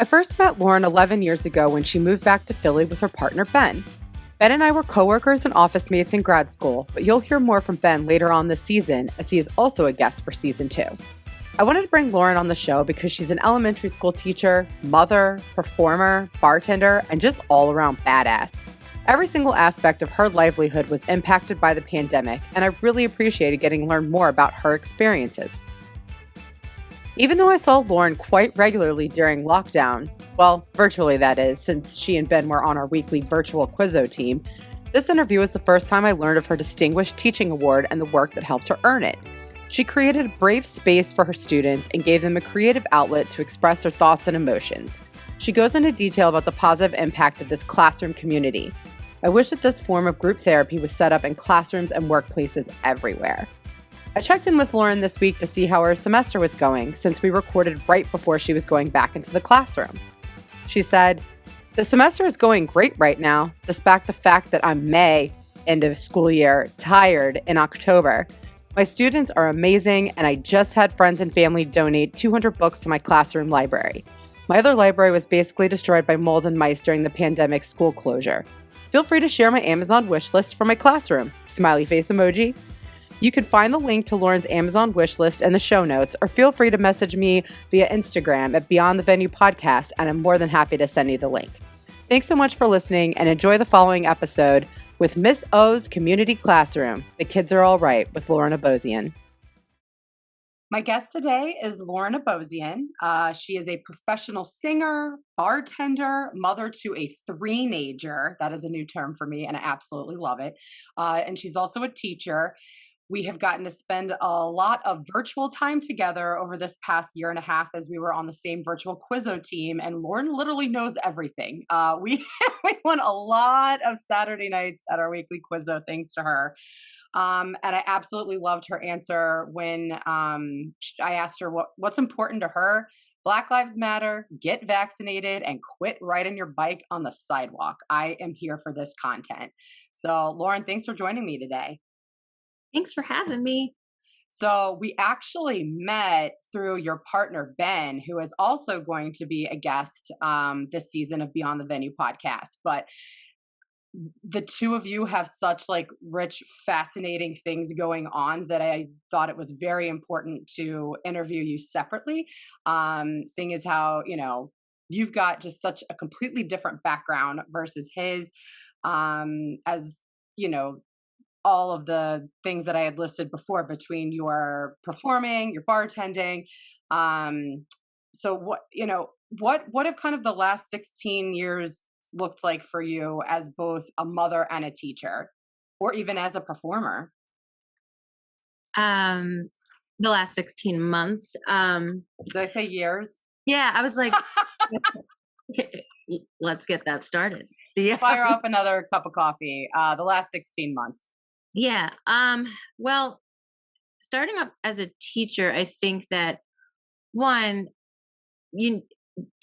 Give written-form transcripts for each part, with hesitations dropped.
I first met Lauryn 11 years ago when she moved back to Philly with her partner, Ben. Ben and I were coworkers and office mates in grad school, but you'll hear more from Ben later on this season, as he is also a guest for season 2. I wanted to bring Lauryn on the show because she's an elementary school teacher, mother, performer, bartender, and just all-around badass. Every single aspect of her livelihood was impacted by the pandemic, and I really appreciated getting to learn more about her experiences. Even though I saw Lauryn quite regularly during lockdown, well, virtually that is, since she and Ben were on our weekly virtual quizzo team, this interview was the first time I learned of her Distinguished Teaching Award and the work that helped her earn it. She created a brave space for her students and gave them a creative outlet to express their thoughts and emotions. She goes into detail about the positive impact of this classroom community. I wish that this form of group therapy was set up in classrooms and workplaces everywhere. I checked in with Lauryn this week to see how her semester was going, since we recorded right before she was going back into the classroom. She said, "The semester is going great right now, despite the fact that I'm May, end of school year, tired in October. My students are amazing, and I just had friends and family donate 200 books to my classroom library. My other library was basically destroyed by mold and mice during the pandemic school closure. Feel free to share my Amazon wish list for my classroom." Smiley face emoji. You can find the link to Lauryn's Amazon wish list in the show notes, or feel free to message me via Instagram at Beyond the Venue Podcast, and I'm more than happy to send you the link. Thanks so much for listening, and enjoy the following episode with Miss O's Community Classroom. The Kids Are All Right with Lauryn Obozian. My guest today is Lauryn Obozian. She is a professional singer, bartender, mother to a three-nager. That is a new term for me, and I absolutely love it. And she's also a teacher. We have gotten to spend a lot of virtual time together over this past year and a half as we were on the same virtual quizzo team, and Lauryn literally knows everything. We won a lot of Saturday nights at our weekly quizzo thanks to her. And I absolutely loved her answer when I asked her what's important to her. Black Lives Matter, get vaccinated, and quit riding your bike on the sidewalk. I am here for this content. So Lauryn, thanks for joining me today. Thanks for having me. So we actually met through your partner, Ben, who is also going to be a guest this season of Beyond the Venue podcast. But the two of you have such rich, fascinating things going on that I thought it was very important to interview you separately, seeing as how, you've got just such a completely different background versus his, as, all of the things that I had listed before between your performing, your bartending. So what have kind of the last 16 years looked like for you as both a mother and a teacher, or even as a performer? The last 16 months. Did I say years? Yeah, I was like, let's get that started. Yeah. Fire off another cup of coffee. The last 16 months. Yeah. Well, starting up as a teacher, I think that being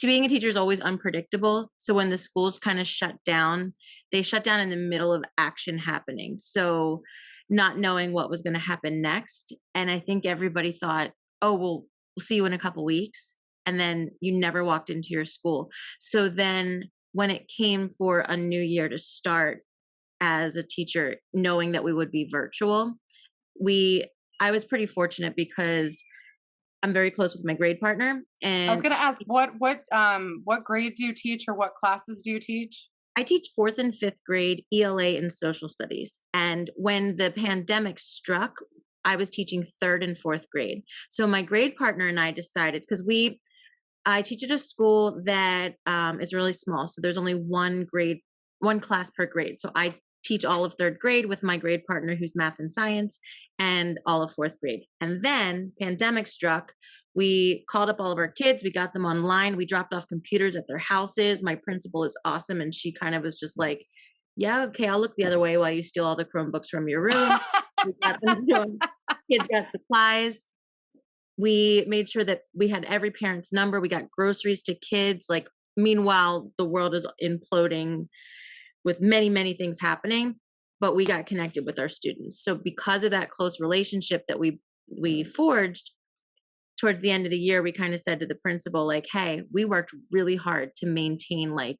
a teacher is always unpredictable. So when the schools kind of shut down, they shut down in the middle of action happening. So not knowing what was going to happen next. And I think everybody thought, oh, we'll see you in a couple weeks. And then you never walked into your school. So then when it came for a new year to start as a teacher, knowing that we would be virtual, I was pretty fortunate because I'm very close with my grade partner. And I was going to ask, what grade do you teach, or what classes do you teach? I teach 4th and 5th grade ELA and social studies. And when the pandemic struck, I was teaching 3rd and 4th grade. So my grade partner and I decided, because I teach at a school that is really small. So there's only one class per grade. So I teach all of 3rd grade with my grade partner, who's math and science, and all of 4th grade. And then pandemic struck. We called up all of our kids. We got them online. We dropped off computers at their houses. My principal is awesome. And she kind of was just like, yeah, okay, I'll look the other way while you steal all the Chromebooks from your room. Kids got supplies. We made sure that we had every parent's number. We got groceries to kids. Meanwhile, the world is imploding with many, many things happening, but we got connected with our students. So because of that close relationship that we forged, towards the end of the year, we kind of said to the principal, like, hey, we worked really hard to maintain like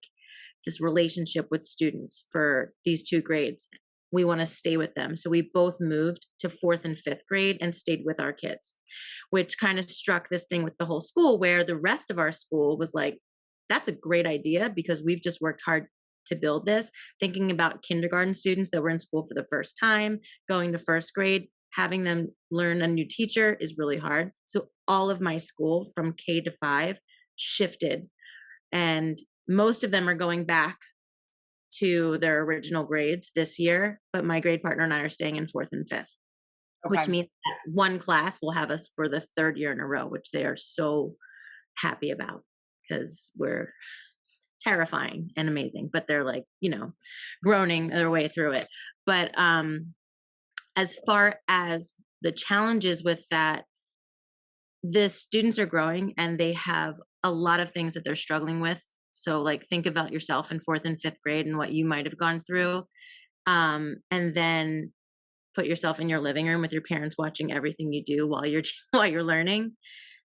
this relationship with students for these two grades. We want to stay with them. So we both moved to fourth and fifth grade and stayed with our kids, which kind of struck this thing with the whole school, where the rest of our school was like, that's a great idea because we've just worked hard to build this. Thinking about kindergarten students that were in school for the first time, going to first grade, having them learn a new teacher is really hard. So all of my school from K-5 shifted, and most of them are going back to their original grades this year, but my grade partner and I are staying in fourth and fifth, which Okay. means that one class will have us for the third year in a row, which they are so happy about because we're terrifying and amazing, but they're like, groaning their way through it. But as far as the challenges with that, the students are growing and they have a lot of things that they're struggling with. So like think about yourself in fourth and fifth grade and what you might have gone through. And then put yourself in your living room with your parents watching everything you do while you're while you're learning.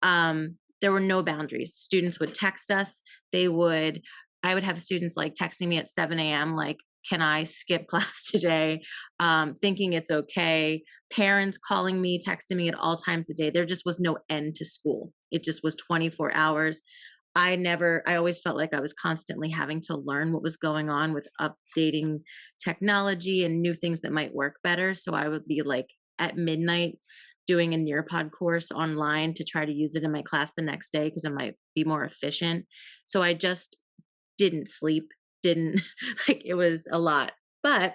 There were no boundaries. Students would text us. I would have students like texting me at 7 a.m. like, can I skip class today? Thinking it's okay. Parents calling me, texting me at all times of day. There just was no end to school. It just was 24 hours. I always felt like I was constantly having to learn what was going on with updating technology and new things that might work better. So I would be like at midnight doing a Nearpod course online to try to use it in my class the next day because it might be more efficient. So I just didn't sleep, didn't like, it was a lot. But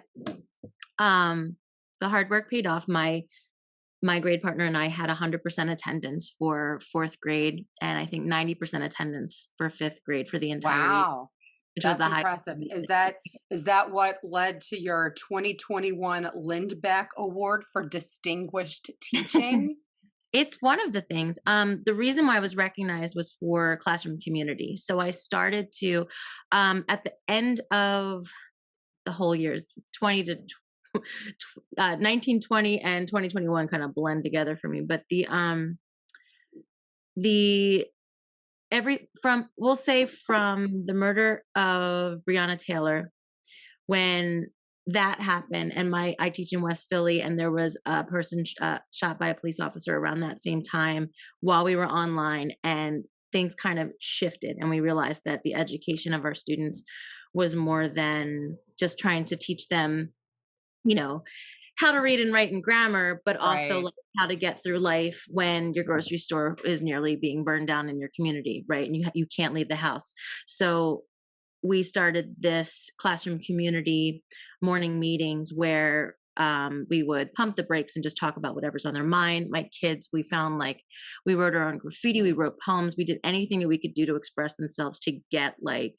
the hard work paid off. My grade partner and I had 100% attendance for fourth grade, and I think 90% attendance for fifth grade for the entire year, Wow. which was That's the highest. impressive. Is that what led to your 2021 Lindbeck Award for distinguished teaching? It's one of the things. The reason why I was recognized was for classroom community. So I started to, at the end of the whole years, 20 to 1920 and 2021 kind of blend together for me. But we'll say from the murder of Breonna Taylor, when that happened, and I teach in West Philly, and there was a person shot by a police officer around that same time while we were online, and things kind of shifted, and we realized that the education of our students was more than just trying to teach them, how to read and write and grammar, but also Right. like how to get through life when your grocery store is nearly being burned down in your community, right? And you can't leave the house. So we started this classroom community morning meetings where we would pump the brakes and just talk about whatever's on their mind. My kids, we found like we wrote our own graffiti, we wrote poems, we did anything that we could do to express themselves to get like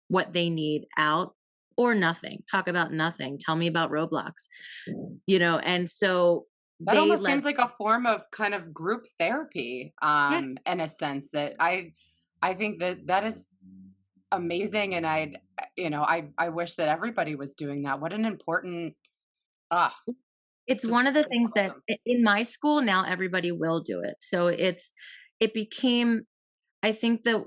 what they need out, or nothing. Talk about nothing. Tell me about Roblox, and so That they almost led. seems like a form of kind of group therapy, Yeah. in a sense that I think that is amazing, and I wish that everybody was doing that. What an important ah, It's just one of the it's things that awesome. in my school now everybody will do it. So it became, I think that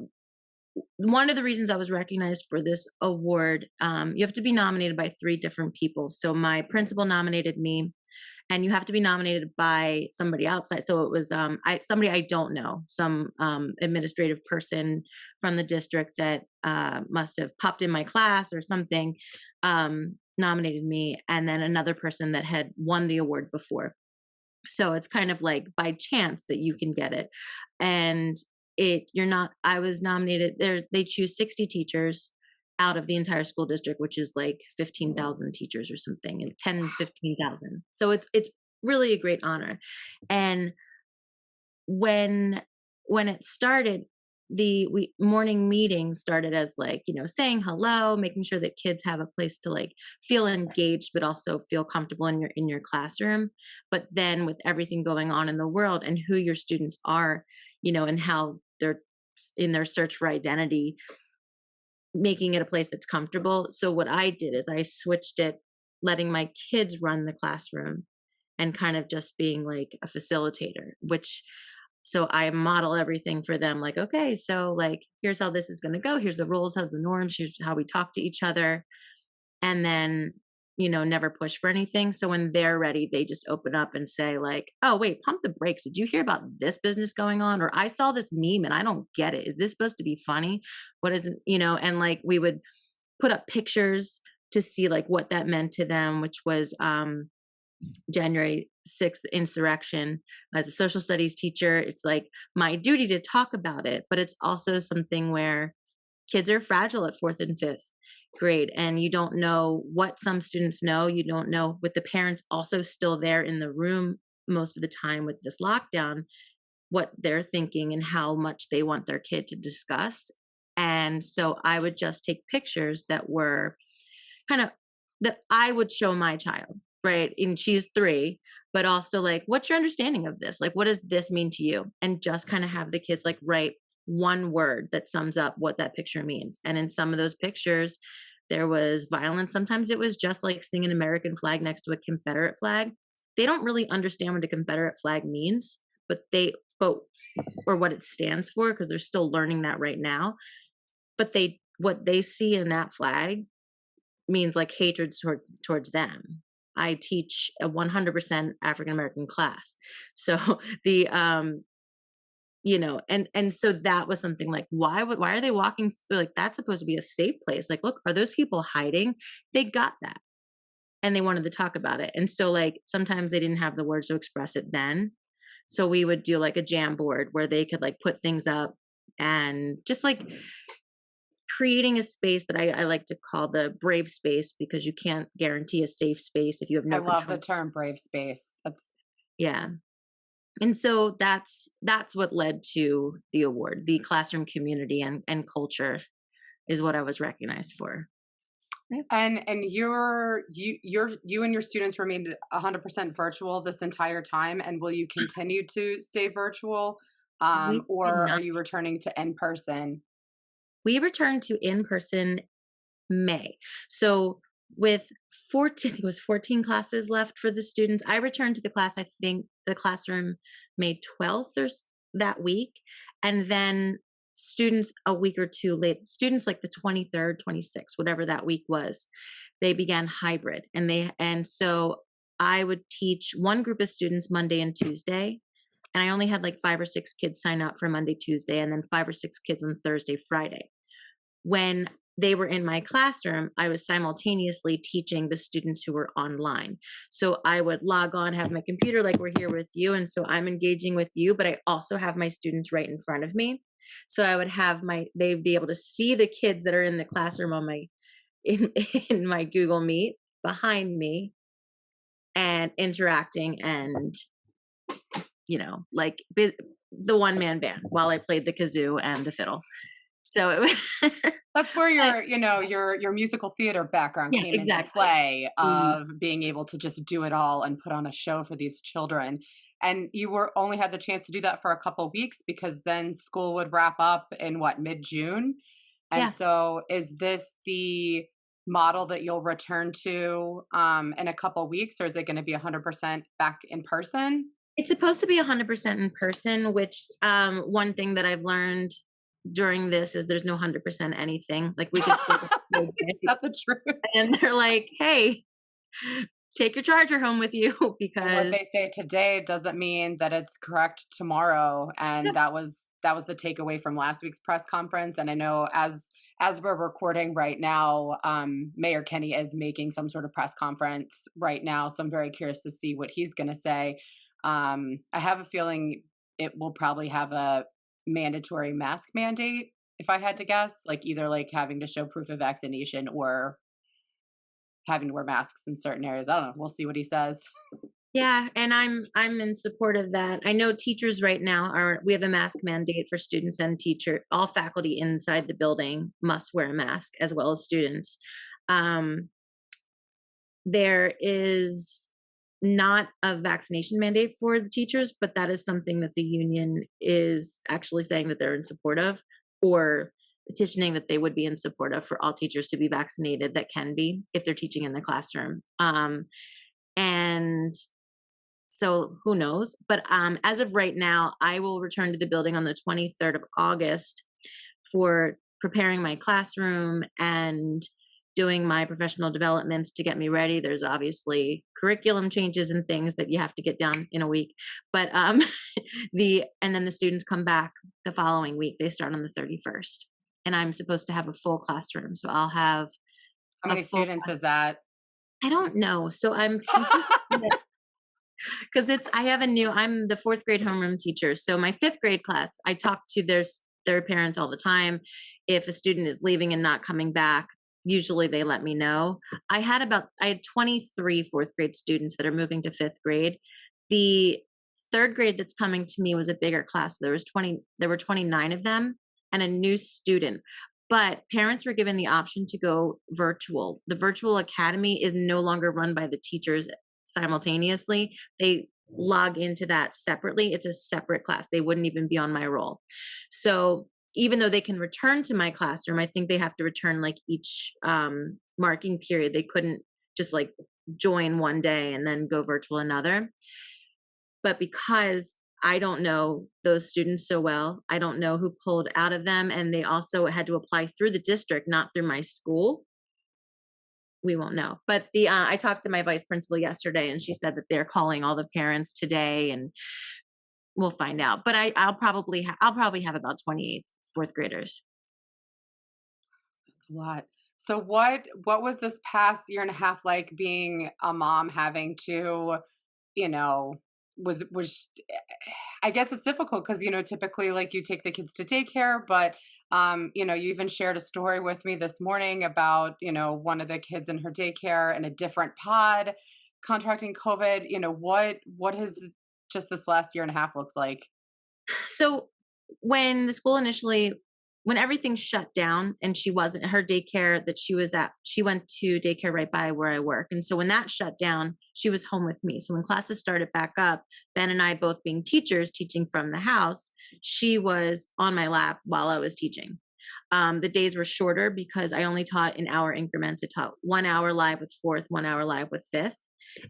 one of the reasons I was recognized for this award, you have to be nominated by three different people. So my principal nominated me, and you have to be nominated by somebody outside. So it was somebody I don't know, some administrative person from the district that must have popped in my class or something, nominated me, and then another person that had won the award before. So it's kind of like by chance that you can get it. And you're not, I was nominated there. They choose 60 teachers out of the entire school district, which is like 15,000 teachers or something, and 15,000. So it's really a great honor. And when it started, the morning meetings started as like, saying hello, making sure that kids have a place to like feel engaged but also feel comfortable in your classroom. But then with everything going on in the world and who your students are, and how they're in their search for identity, making it a place that's comfortable. So what I did is I switched it, letting my kids run the classroom and kind of just being like a facilitator, which So I model everything for them, like, okay, so like, here's how this is going to go. Here's the rules, how's the norms, here's how we talk to each other. And then, never push for anything. So when they're ready, they just open up and say, like, oh, wait, pump the brakes. Did you hear about this business going on? Or I saw this meme and I don't get it. Is this supposed to be funny? What is it? And like we would put up pictures to see like what that meant to them, which was January 6th insurrection. As a social studies teacher, it's like my duty to talk about it, but it's also something where kids are fragile at fourth and fifth grade, and you don't know what some students know. You don't know, with the parents also still there in the room most of the time with this lockdown, what they're thinking and how much they want their kid to discuss. And so I would just take pictures that were kind of that I would show my child, right? And she's 3, but also like, what's your understanding of this? Like, what does this mean to you? And just kind of have the kids like write one word that sums up what that picture means. And in some of those pictures, there was violence. Sometimes it was just like seeing an American flag next to a Confederate flag. They don't really understand what a Confederate flag means, but or what it stands for, because they're still learning that right now. But what they see in that flag means like hatred towards them. I teach a 100% African American class. So the and so that was something like, why are they walking through, like, that's supposed to be a safe place. Like, look, are those people hiding? They got that. And they wanted to talk about it. And so like sometimes they didn't have the words to express it then. So we would do like a jam board where they could like put things up, and just like creating a space that I like to call the brave space, because you can't guarantee a safe space if you have I no love control. the term brave space. That's Yeah. And so that's what led to the award. The classroom community and culture is what I was recognized for. Yeah. and you and your students remained 100% virtual this entire time, and will you continue to stay virtual, We did or are not. you returning to in person? We returned to in person May. So with 14, I think it was 14 classes left for the students. I returned to the class, I think the classroom May 12th that week. And then students a week or two late, students like the 23rd, 26th, whatever that week was, they began hybrid. And so I would teach one group of students Monday and Tuesday. And I only had like 5 or 6 kids sign up for Monday, Tuesday, and then 5 or 6 kids on Thursday, Friday. When they were in my classroom, I was simultaneously teaching the students who were online. So I would log on, have my computer like we're here with you. And so I'm engaging with you, but I also have my students right in front of me. So I would have they'd be able to see the kids that are in the classroom on in, in my Google Meet behind me, and interacting, and, like the one man band while I played the kazoo and the fiddle. So it was, That's where your musical theater background yeah, came into exactly. play, of being able to just do it all and put on a show for these children. And you were only had the chance to do that for a couple weeks, because then school would wrap up in what, mid-June? And Yeah. so is this the model that you'll return to in a couple weeks, or is it going to be 100% back in person? It's supposed to be 100% in person, which one thing that I've learned during this is there's no 100% anything. Like we could Is that the truth? and they're like, "Hey, take your charger home with you," And what because they say today doesn't mean that it's correct tomorrow. yeah, And that was the takeaway from last week's press conference. And I know as we're recording right now, Mayor Kenny is making some sort of press conference right now. So I'm very curious to see what he's going to say. I have a feeling it will probably have a mandatory mask mandate, if I had to guess, like either like having to show proof of vaccination or having to wear masks in certain areas. I don't know. We'll see what he says. yeah, and I'm in support of that. I know teachers right now we have a mask mandate for students and all faculty inside the building must wear a mask, as well as students. Um, there is not a vaccination mandate for the teachers, but that is something that the union is actually saying that they're in support of, or petitioning that they would be in support of, for all teachers to be vaccinated that can be, if they're teaching in the classroom. And So who knows? But as of right now, I will return to the building on the 23rd of August for preparing my classroom and doing my professional developments to get me ready. There's obviously curriculum changes and things that you have to get done in a week. But and then the students come back the following week. They start on the 31st. And I'm supposed to have a full classroom. So I'll have How a many full students is that? I don't know. So I'm because I'm the fourth grade homeroom teacher. So my fifth grade class, I talk to their parents all the time. If a student is leaving and not coming back, usually they let me know. I had 23 fourth grade students that are moving to fifth grade. The third grade that's coming to me was a bigger class. There were 29 of them and a new student. But parents were given the option to go virtual. The virtual academy is no longer run by the teachers simultaneously. They log into that separately. It's a separate class. They wouldn't even be on my roll. So even though they can return to my classroom, I think they have to return like each marking period. They couldn't just like join one day and then go virtual another. But because I don't know those students so well, I don't know who pulled out of them, and they also had to apply through the district, not through my school. We won't know. But I talked to my vice principal yesterday, and she said that they're calling all the parents today, and we'll find out. But I'll probably have about 28 fourth graders. That's a lot. So what was this past year and a half like being a mom having to, you know, was I guess it's difficult because typically like you take the kids to daycare, but you even shared a story with me this morning about one of the kids in her daycare in a different pod contracting COVID. What has just this last year and a half looked like? So when the school initially, when everything shut down and she wasn't her daycare that she was at, she went to daycare right by where I work. And so when that shut down, she was home with me. So when classes started back up, Ben and I both being teachers, teaching from the house, she was on my lap while I was teaching. The days were shorter because I only taught in hour increments. I taught 1 hour live with fourth, 1 hour live with fifth.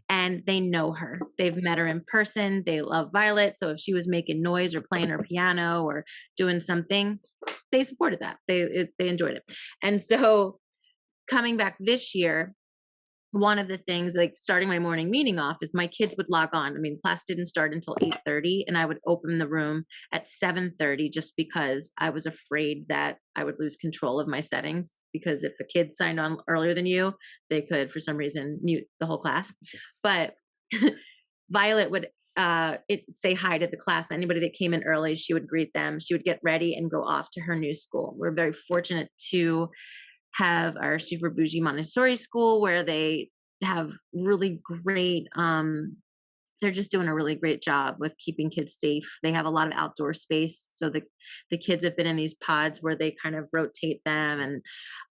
And they know her. They've met her in person. They love Violet. So if she was making noise or playing her piano or doing something, they supported that. They enjoyed it. And so coming back this year, one of the things, like starting my morning meeting off, is my kids would log on. I mean, class didn't start until 8:30, and I would open the room at 7:30 just because I was afraid that I would lose control of my settings, because if a kid signed on earlier than you, they could for some reason mute the whole class. But Violet would say hi to the class. Anybody that came in early, she would greet them. She would get ready and go off to her new school. We're very fortunate to have our super bougie Montessori school where they have really great, they're just doing a really great job with keeping kids safe. They have a lot of outdoor space. So the kids have been in these pods where they kind of rotate them.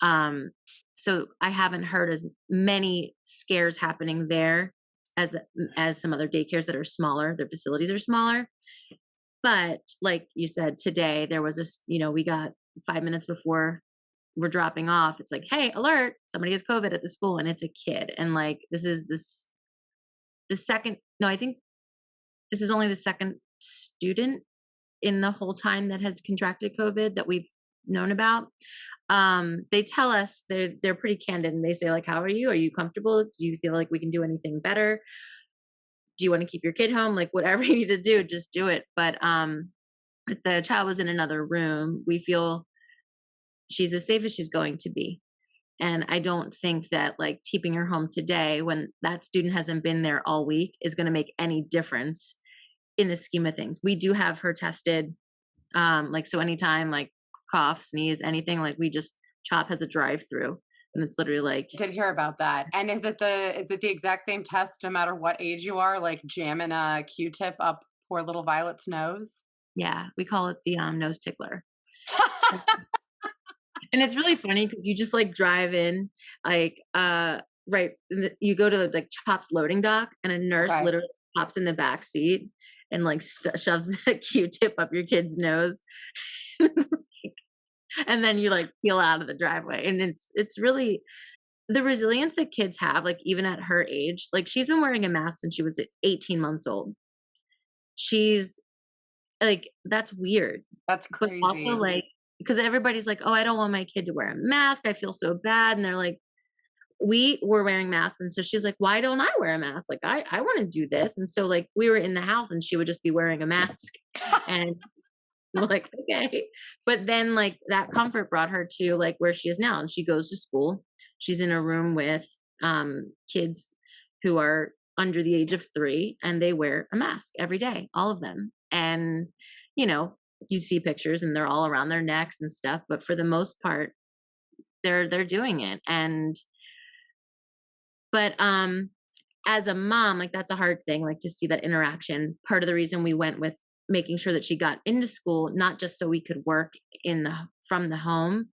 And so I haven't heard as many scares happening there as some other daycares that are smaller. Their facilities are smaller. But like you said, today there was we got 5 minutes before we're dropping off, it's like, hey, alert, somebody has COVID at the school, and it's a kid. And like, the second, no, I think this is only the second student in the whole time that has contracted COVID that we've known about. They tell us, they're pretty candid, and they say like, how are you? Are you comfortable? Do you feel like we can do anything better? Do you want to keep your kid home? Like, whatever you need to do, just do it. But if the child was in another room, we feel she's as safe as she's going to be. And I don't think that like keeping her home today when that student hasn't been there all week is going to make any difference in the scheme of things. We do have her tested. So anytime like cough, sneeze, anything, like we just CHOP has a drive through, and it's literally like. Did hear about that. And is it the exact same test no matter what age you are, like jamming a Q-tip up poor little Violet's nose? Yeah, we call it the nose tickler. So, and it's really funny because you just like drive in, like, right. You go to like CHOP's loading dock, and a nurse literally pops in the back seat and like shoves a Q-tip up your kid's nose. And then you like peel out of the driveway. And it's really, the resilience that kids have, like even at her age, like she's been wearing a mask since she was 18 months old. She's like, that's weird. That's But also crazy. like, because everybody's like, oh, I don't want my kid to wear a mask. I feel so bad. And they're like, we were wearing masks. And so she's like, why don't I wear a mask? Like, I want to do this. And so like we were in the house and she would just be wearing a mask. And we're like, okay. But then like that comfort brought her to like where she is now. And she goes to school. She's in a room with kids who are under the age of 3 and they wear a mask every day, all of them. And, you know, you see pictures and they're all around their necks and stuff. But for the most part, they're doing it. And but as a mom, like that's a hard thing, like to see that interaction. Part of the reason we went with making sure that she got into school, not just so we could work in the from the home.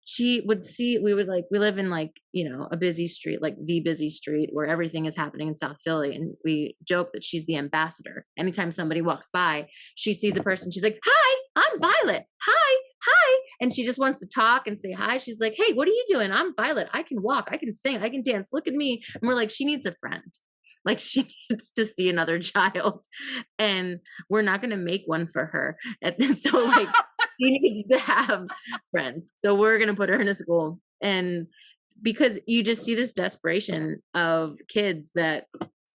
She would see, we would like, we live in like, you know, a busy street, like the busy street where everything is happening in South Philly. And we joke that she's the ambassador. Anytime somebody walks by, she sees a person, she's like, hi, I'm Violet. Hi, hi. And she just wants to talk and say hi. She's like, hey, what are you doing? I'm Violet. I can walk, I can sing, I can dance. Look at me. And we're like, she needs a friend. Like she needs to see another child. And we're not going to make one for her at this. So like, she needs to have friends. So we're going to put her in a school. And because you just see this desperation of kids that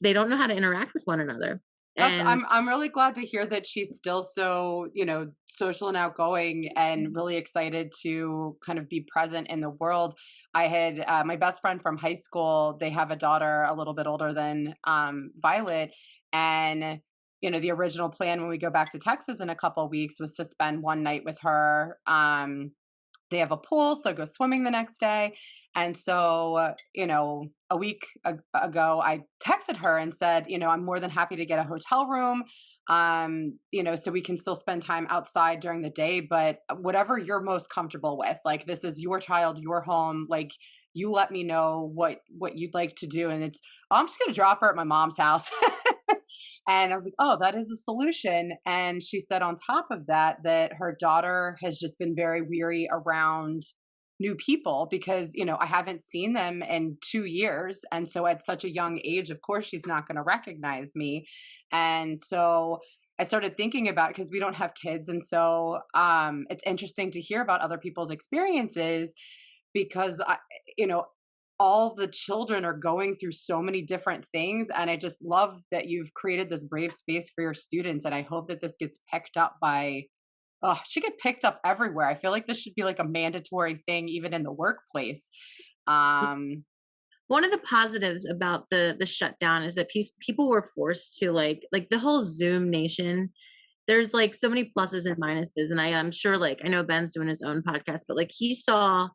they don't know how to interact with one another. That's And I'm really glad to hear that she's still so, you know, social and outgoing and really excited to kind of be present in the world. I had my best friend from high school, they have a daughter a little bit older than Violet, and you know, the original plan when we go back to Texas in a couple of weeks was to spend one night with her. They have a pool, so I go swimming the next day. And so, you know, a week ago, I texted her and said, you know, I'm more than happy to get a hotel room, you know, so we can still spend time outside during the day, but whatever you're most comfortable with, like this is your child, your home, like you let me know what you'd like to do. And it's, oh, I'm just gonna drop her at my mom's house. And I was like, oh, that is a solution. And she said on top of that, that her daughter has just been very weary around new people because, you know, I haven't seen them in 2 years. And so at such a young age, of course, she's not going to recognize me. And so I started thinking about, because we don't have kids. And so it's interesting to hear about other people's experiences because you know, all the children are going through so many different things, and I just love that you've created this brave space for your students, and I hope that this gets picked up by, oh, it should get picked up everywhere. I feel like this should be like a mandatory thing even in the workplace. um one of the positives about the shutdown is that people were forced to like the whole Zoom nation. There's like so many pluses and minuses, and I'm sure like I know Ben's doing his own podcast, but like he saw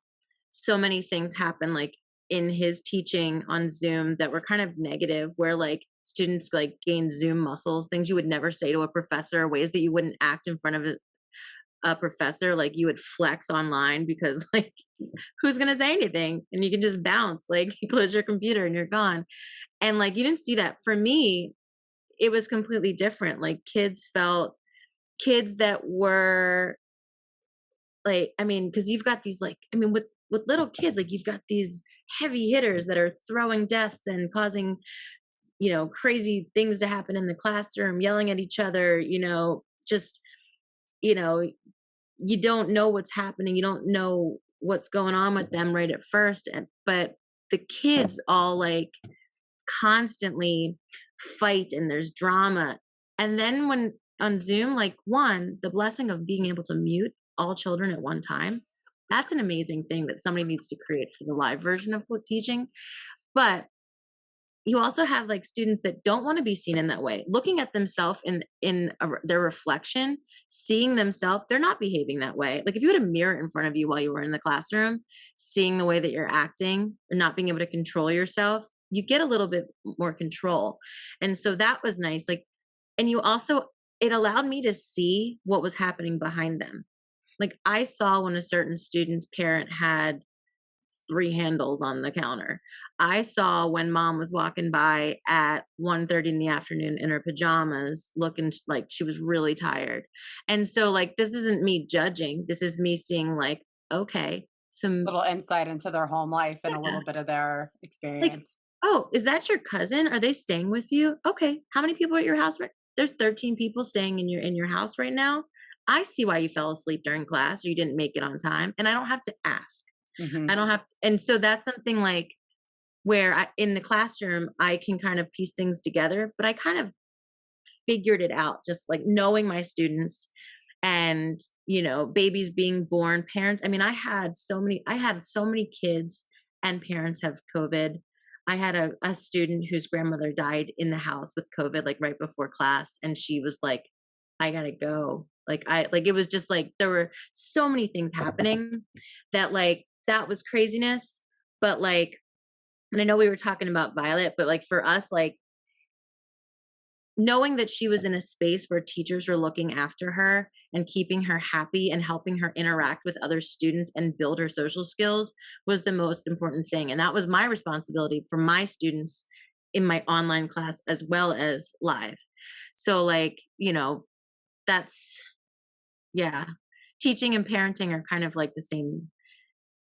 so many things happen like in his teaching on Zoom that were kind of negative, where like students like gain Zoom muscles, things you would never say to a professor, ways that you wouldn't act in front of a professor, like you would flex online because like who's gonna say anything, and you can just bounce, like you close your computer and you're gone. And like you didn't see that. For me, it was completely different. Like kids that were like, I mean, because you've got these like, I mean, with little kids, like you've got these heavy hitters that are throwing desks and causing, you know, crazy things to happen in the classroom, yelling at each other, you know, just, you know, you don't know what's happening, you don't know what's going on with them right at first. But the kids all like constantly fight and there's drama. And then when on Zoom, like one, the blessing of being able to mute all children at one time, that's an amazing thing that somebody needs to create for the live version of teaching. But you also have like students that don't want to be seen in that way, looking at themselves in their reflection, seeing themselves, they're not behaving that way. Like if you had a mirror in front of you while you were in the classroom, seeing the way that you're acting and not being able to control yourself, you get a little bit more control. And so that was nice. Like, and you also, it allowed me to see what was happening behind them. Like I saw when a certain student's parent had 3 handles on the counter. I saw when mom was walking by at 1:30 in the afternoon in her pajamas, looking like she was really tired. And so like, this isn't me judging. This is me seeing like, okay, some Little insight into their home life and a yeah, little bit of their like, experience. "Oh, is that your cousin? Are they staying with you? Okay, how many people at your house right?" "There's 13 people staying in your house right now. I see why you fell asleep during class or you didn't make it on time, and I don't have to ask. I Mhm. don't have to." And so that's something like where in the classroom, I can kind of piece things together, but I kind of figured it out just like knowing my students and, babies being born, parents. I mean, I had so many kids and parents have COVID. I had a student whose grandmother died in the house with COVID, like right before class. And she was like, I gotta go. Like, it was just like, there were so many things happening that like, that was craziness. But like, and I know we were talking about Violet, but like for us, like, knowing that she was in a space where teachers were looking after her and keeping her happy and helping her interact with other students and build her social skills was the most important thing. And that was my responsibility for my students in my online class as well as live. So, like, that's, yeah, teaching and parenting are kind of like the same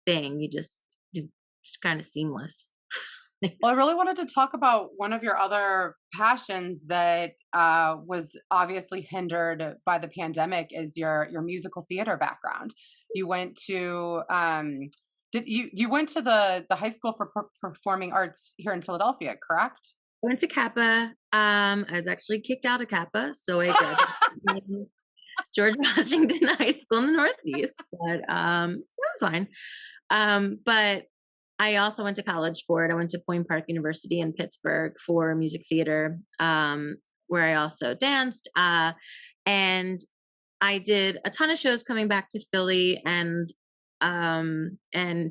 thing. It's kind of seamless. Well, I really wanted to talk about one of your other passions that was obviously hindered by the pandemic is your musical theater background. You went to did you went to the high school for performing arts here in Philadelphia, correct? Went to Kappa. I was actually kicked out of Kappa, so I graduated from George Washington High School in the Northeast, but it was fine. But I also went to college for it. I went to Point Park University in Pittsburgh for music theater, where I also danced. And I did a ton of shows coming back to Philly and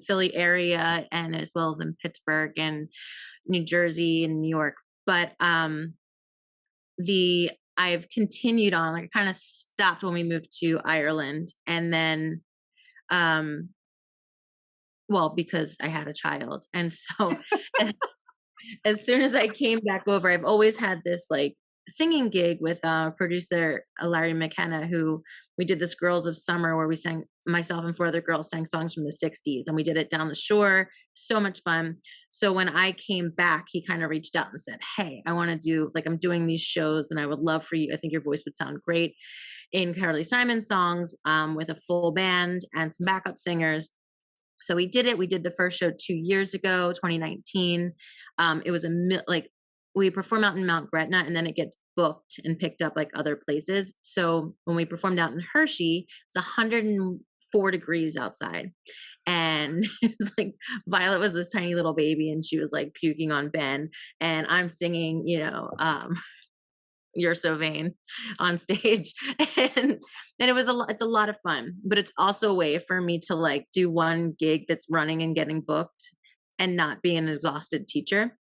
Philly area, and as well as in Pittsburgh and New Jersey and New York. But the I've continued on. Like, I kind of stopped when we moved to Ireland, and then um well, because I had a child. And so as soon as I came back over, I've always had this like singing gig with producer Larry McKenna, who we did this Girls of Summer where we sang, myself and four other girls sang songs from the 60s, and we did it down the shore. So much fun. So when I came back, he kind of reached out and said, "Hey, I want to do, like, I'm doing these shows and I would love for you. I think your voice would sound great in Carly Simon songs with a full band and some backup singers." So we did it. We did the first show 2 years ago, 2019. It was like, we perform out in Mount Gretna, and then it gets booked and picked up like other places. So when we performed out in Hershey, it's 104 degrees outside. And it's like Violet was this tiny little baby and she was like puking on Ben. And I'm singing, You're So Vain on stage. and and it's a lot of fun, but it's also a way for me to like do one gig that's running and getting booked and not be an exhausted teacher.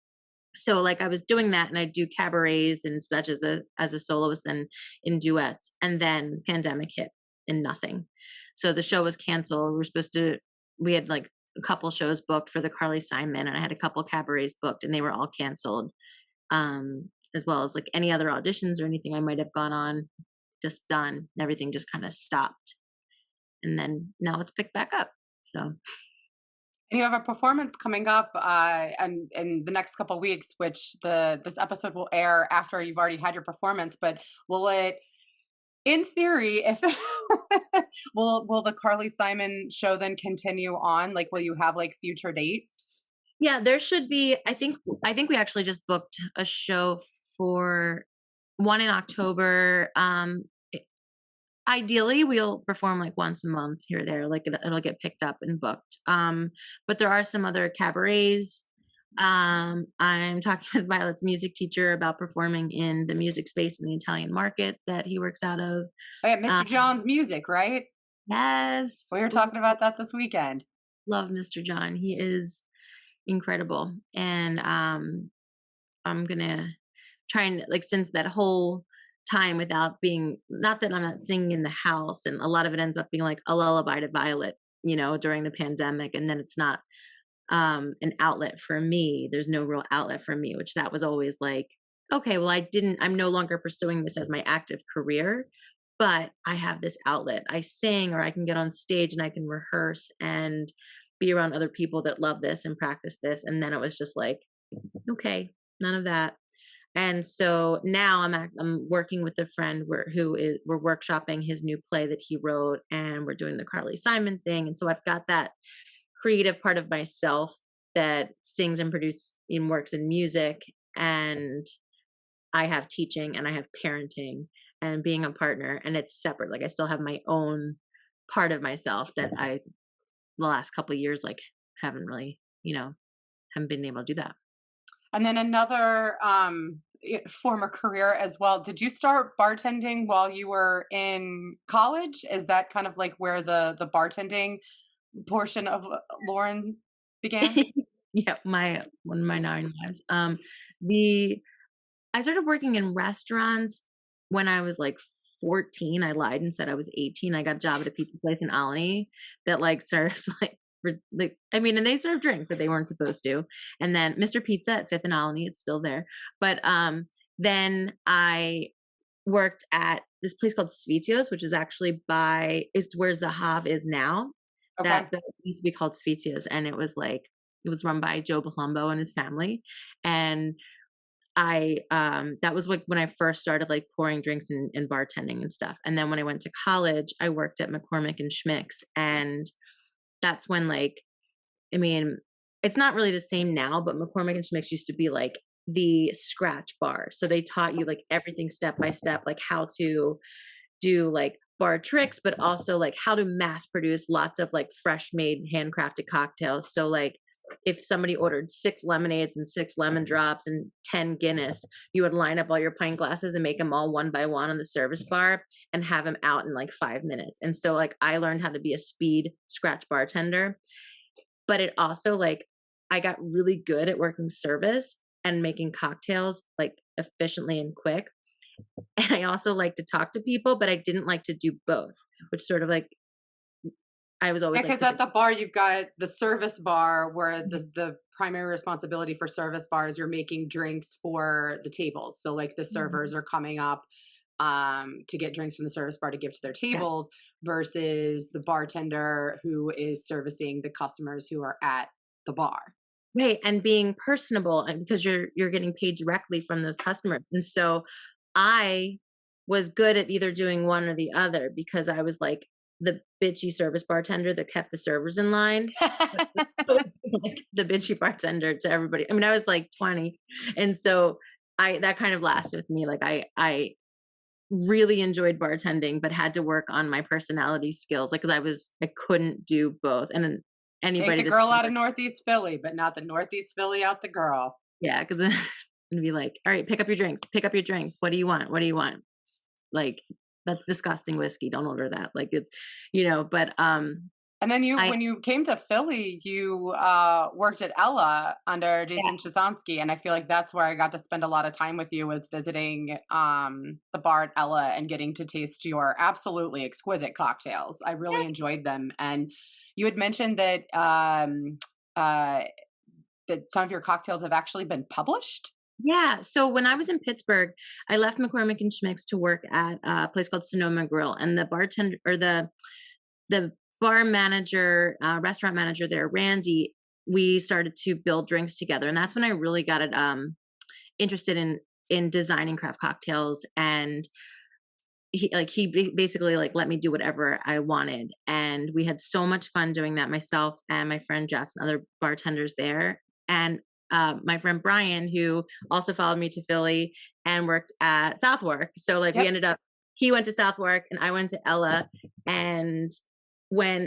So like I was doing that, and I do cabarets and such as a soloist and in duets, and then pandemic hit and nothing. So the show was canceled. We had like a couple shows booked for the Carly Simon, and I had a couple cabarets booked, and they were all canceled, as well as like any other auditions or anything I might have gone on, just done. And everything just kind of stopped. And then now it's picked back up. So And you have a performance coming up and in the next couple weeks, which the this episode will air after you've already had your performance. But will it, in theory, if will the Carly Simon show then continue on? Like, will you have like future dates? yeah, there should be. I think we actually just booked a show for one in October. Ideally, we'll perform like once a month here or there. Like it'll get picked up and booked. But there are some other cabarets. I'm talking with Violet's music teacher about performing in the music space in the Italian market that he works out of. Oh, yeah, Mr. Um, John's music, right? yes, We were talking about that this weekend. love Mr. John. He is incredible, and I'm gonna try and like, since that whole time without being, not that I'm not singing in the house, and a lot of it ends up being like a lullaby to Violet, during the pandemic, and then it's not an outlet for me. There's no real outlet for me, which that was always like, okay, well, I'm no longer pursuing this as my active career, but I have this outlet. I sing, or I can get on stage and I can rehearse, and be around other people that love this and practice this. And then it was just like, okay, none of that. And so now I'm working with a friend we're workshopping his new play that he wrote, and we're doing the Carly Simon thing. And so I've got that creative part of myself that sings and produces and works in music, and I have teaching and I have parenting and being a partner, and it's separate. Like I still have my own part of myself that I the last couple of years like haven't really, haven't been able to do that. And then another former career as well. Did you start bartending while you were in college? Is that kind of like where the bartending portion of Lauryn began? Yeah, my one of my 9 lives. The I started working in restaurants when I was like 14. I lied and said I was 18. I got a job at a pizza place in Albany that like served and they served drinks that they weren't supposed to. And then Mr. Pizza at Fifth and Albany, it's still there. But then I worked at this place called Svitios, which is actually it's where Zahav is now. Okay. That used to be called Svitios, and it was run by Joe Palumbo and his family. And I that was like when I first started like pouring drinks and bartending and stuff. And then when I went to college, I worked at McCormick and Schmick's, and that's when it's not really the same now, but McCormick and Schmick's used to be like the scratch bar. So they taught you like everything step by step, like how to do like bar tricks, but also like how to mass produce lots of like fresh made handcrafted cocktails. So like if somebody ordered 6 lemonades and 6 lemon drops and 10 Guinness, you would line up all your pint glasses and make them all one by one on the service bar and have them out in like 5 minutes. And so like I learned how to be a speed scratch bartender, but it also like I got really good at working service and making cocktails like efficiently and quick. And I also like to talk to people, but I didn't like to do both, which sort of like I was always Because at the bar you've got the service bar where the primary responsibility for service bars, you're making drinks for the tables. So like the servers are coming up to get drinks from the service bar to give to their tables, versus the bartender who is servicing the customers who are at the bar. Right, and being personable, and because you're getting paid directly from those customers. And so I was good at either doing one or the other, because I was like the bitchy service bartender that kept the servers in line. Like the bitchy bartender to everybody. I mean, I was like 20. And so that kind of lasted with me. Like I really enjoyed bartending, but had to work on my personality skills. Like, cause I couldn't do both. And then anybody Take the girl out of Northeast Philly, but not the Northeast Philly out the girl. yeah, cause and be like, all right, pick up your drinks. What do you want? What do you want? Like, that's disgusting whiskey. Don't order that. Like it's, but, and then when you came to Philly, you worked at Ella under Jason Chazonsky, and I feel like that's where I got to spend a lot of time with you, was visiting the bar at Ella and getting to taste your absolutely exquisite cocktails. I really enjoyed them, and you had mentioned that that some of your cocktails have actually been published. Yeah. So when I was in Pittsburgh, I left McCormick and Schmick's to work at a place called Sonoma Grill, and the bartender or the bar manager, restaurant manager there, Randy, we started to build drinks together. And that's when I really got interested in designing craft cocktails. And he basically like let me do whatever I wanted. And we had so much fun doing that, myself and my friend Jess and other bartenders there. And my friend Brian, who also followed me to Philly and worked at Southwark. So like we ended up, he went to Southwark and I went to Ella. And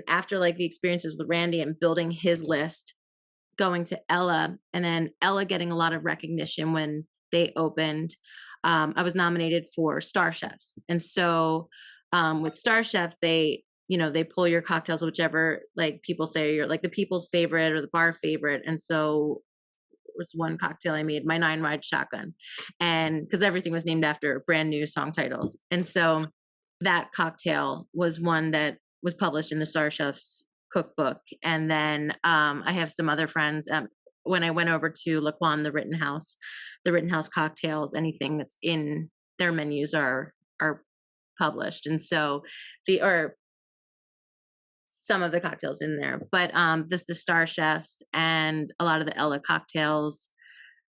after like the experiences with Randy and building his list, going to Ella, and then Ella getting a lot of recognition when they opened, I was nominated for Star Chefs. And so with Star Chef, they pull your cocktails, whichever like people say you're like the people's favorite or the bar favorite. And so was one cocktail I made, my 9 Ride Shotgun, and because everything was named after brand new song titles. And so that cocktail was one that was published in the Star Chef's cookbook. And then I have some other friends. When I went over to Laquan, the Rittenhouse cocktails, anything that's in their menus are published. And so some of the cocktails in there, but the Star Chefs and a lot of the Ella cocktails.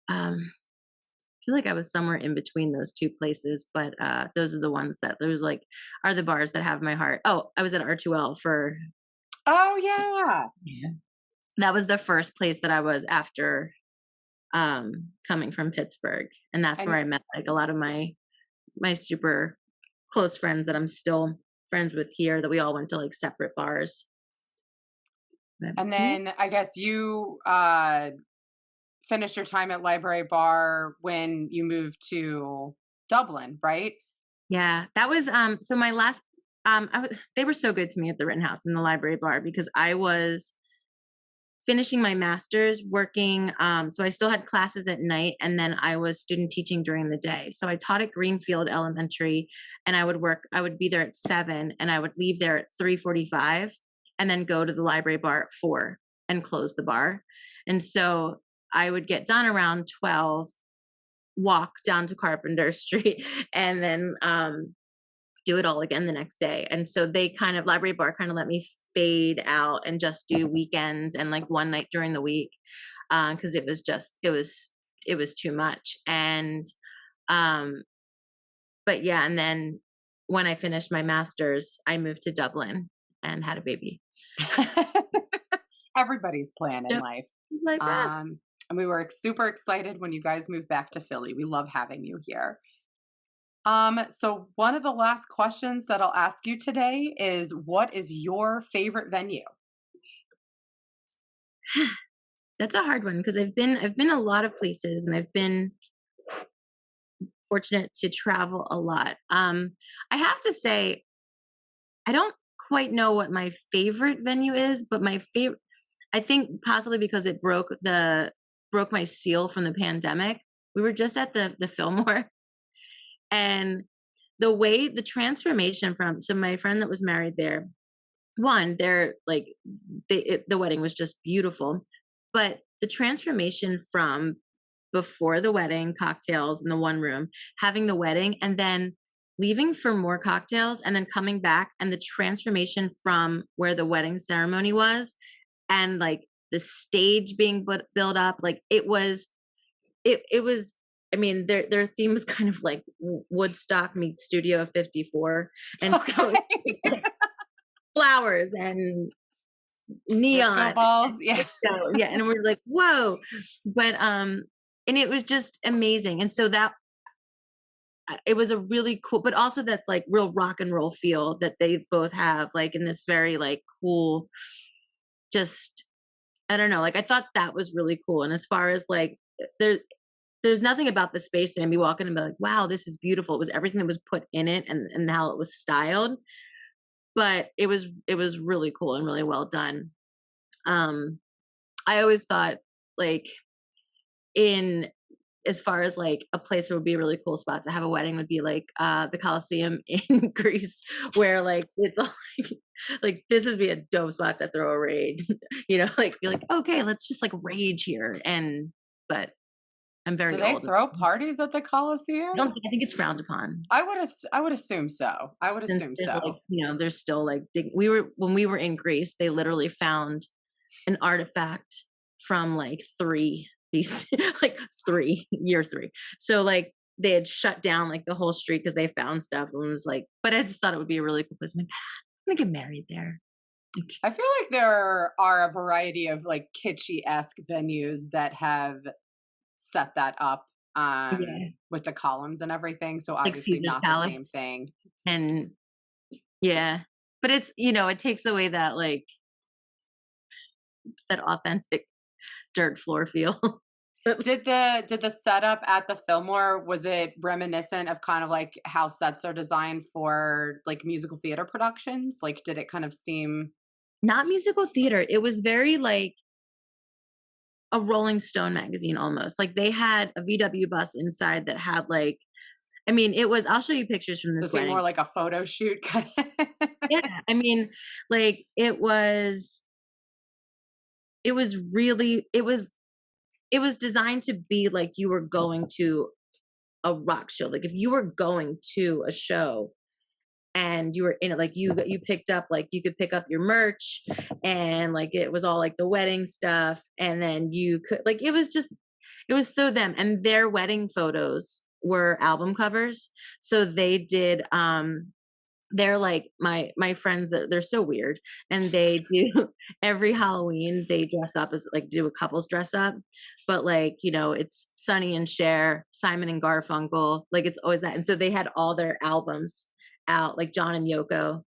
I feel like I was somewhere in between those two places, but those are the ones that those like are the bars that have my heart. Oh, I was at R2L for. Oh yeah. Yeah. That was the first place that I was after coming from Pittsburgh, and that's where And I met like a lot of my super close friends that I'm still friends with here, that we all went to like separate bars. But, and yeah. then I guess you finished your time at Library Bar when you moved to Dublin, right? Yeah, that was so my last they were so good to me at the Rittenhouse and the Library Bar because I was finishing my master's, working so I still had classes at night, and then I was student teaching during the day. So I taught at Greenfield Elementary, and I would be there at 7 and I would leave there at 3:45 and then go to the Library Bar at 4 and close the bar. And so I would get done around 12, walk down to Carpenter Street, and then do it all again the next day. And so Library Bar kind of let me fade out and just do weekends and like one night during the week. Cause it was too much. And, but yeah. And then when I finished my master's, I moved to Dublin and had a baby. Everybody's plan in Yep. life. Like that. And we were super excited when you guys moved back to Philly. We love having you here. So one of the last questions that I'll ask you today is, what is your favorite venue? That's a hard one because I've been a lot of places, and I've been fortunate to travel a lot. I have to say, I don't quite know what my favorite venue is, but my favorite, I think possibly because it broke my seal from the pandemic. We were just at the Fillmore, and the transformation from, so my friend that was married there, they're like, the wedding was just beautiful, but the transformation from before the wedding, cocktails in the one room, having the wedding, and then leaving for more cocktails, and then coming back, and the transformation from where the wedding ceremony was, and like the stage being built up, like it was. I mean, their theme was kind of like Woodstock meets Studio 54, and so flowers and neon Disco balls, yeah. so, yeah, and we're like, whoa, but and it was just amazing, and so that it was a really cool, but also that's like real rock and roll feel that they both have, like in this very like cool, just I don't know, like I thought that was really cool. And as far as like there's nothing about the space that made me walk in and be like, wow, this is beautiful. It was everything that was put in it, and how it was styled. But it was really cool and really well done. I always thought, like, in as far as like a place that would be a really cool spot to have a wedding would be like the Colosseum in Greece, where like it's all like this would be a dope spot to throw a raid. Like be like, okay, let's just like rage here. But I'm very Do they old. throw parties at the Coliseum? I think it's frowned upon. I would assume so. I would Since assume there's, so. like, there's still like when we were in Greece, they literally found an artifact from like like year 3. So like they had shut down like the whole street because they found stuff, and it was like, but I just thought it would be a really cool place. I'm like, I'm gonna get married there. I feel like there are a variety of like kitschy-esque venues that have set that up Yeah. with the columns and everything. So Like obviously Caesar's not Palace. the same thing. And yeah, but it's, it takes away that like that authentic dirt floor feel. Did the setup at the Fillmore, was it reminiscent of kind of like how sets are designed for like musical theater productions? Like, did it kind of seem Not musical theater. It was very like a Rolling Stone magazine almost. Like they had a VW bus inside that had like, I mean, it was, I'll show you pictures from this wedding. more like a photo shoot kind of? Yeah. I mean, like it was designed to be like you were going to a rock show. Like if you were going to a show, and you were in it, like you picked up, like you could pick up your merch, and like it was all like the wedding stuff, and then you could like it was so them, and their wedding photos were album covers. So they did they're like my friends that they're so weird, and they do every Halloween they dress up as like do a couples dress up, but like it's Sonny and Cher, Simon and Garfunkel, like it's always that. And so they had all their albums out, like John and Yoko.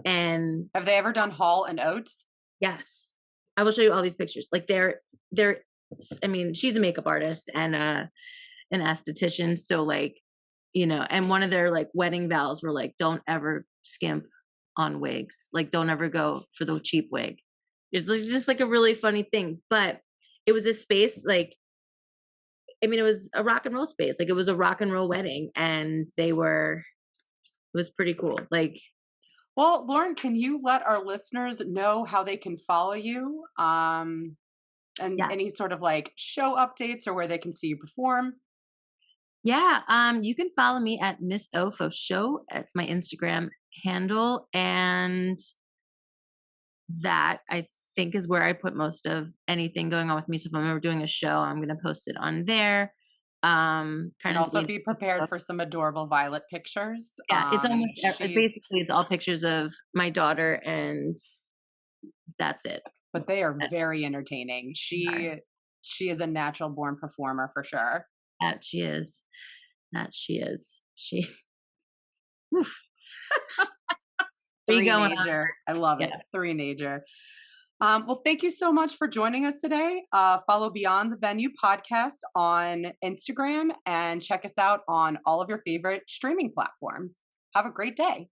And have they ever done Hall and Oates? yes, I will show you all these pictures. Like they're I mean, she's a makeup artist and an esthetician, so like and one of their like wedding vows were like, don't ever skimp on wigs, like don't ever go for the cheap wig. It's like, just like a really funny thing, but it was a space like, I mean, it was a rock and roll space, like it was a rock and roll wedding, and it was pretty cool. Like, well, Lauryn, can you let our listeners know how they can follow you? And yeah. any sort of like show updates or where they can see you perform? Yeah, you can follow me at Miss Ofo Show. It's my Instagram handle, and that I think is where I put most of anything going on with me. So if I'm ever doing a show, I'm going to post it on there. And also be prepared for some adorable Violet pictures. Yeah, it's almost basically it's all pictures of my daughter, and that's it. But they are very entertaining. She is a natural born performer for sure. That she is. That she is. She. Three-nager. I love it. Three-nager. Well, thank you so much for joining us today. Follow Beyond the Venue podcast on Instagram and check us out on all of your favorite streaming platforms. Have a great day.